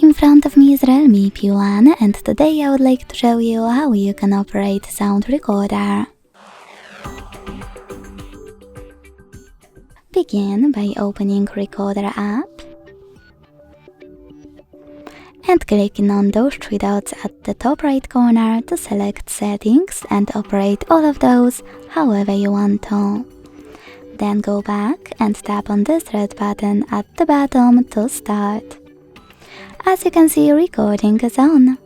In front of me is Realme P1 and today I would like to show you how you can operate sound recorder. Begin by opening Recorder app and clicking on those three dots at the top right corner to select settings and operate all of those however you want to. Then go back and tap on this red button at the bottom to start. As you can see, recording is on.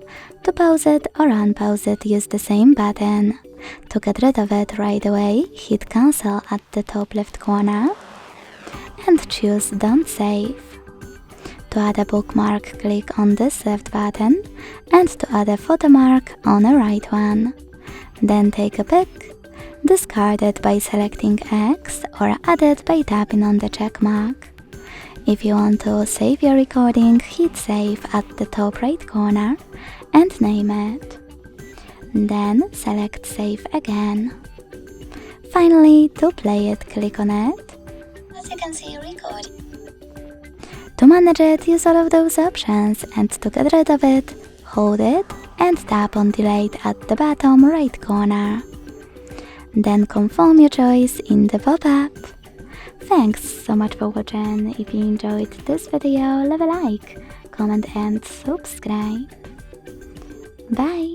To pause it or unpause it, use the same button. To get rid of it right away, hit cancel at the top left corner and choose don't save. To add a bookmark, click on this left button and to add a photo mark on the right one. Then take a pic, discard it by selecting X or add it by tapping on the check mark. If you want to save your recording, hit save at the top right corner and name it. Then select save again. Finally, to play it, click on it. As you can see, record. To manage it, use all of those options, and to get rid of it, hold it and tap on delete at the bottom right corner. Then confirm your choice in the pop-up. Thanks so much for watching. If you enjoyed this video, leave a like, comment and subscribe. Bye!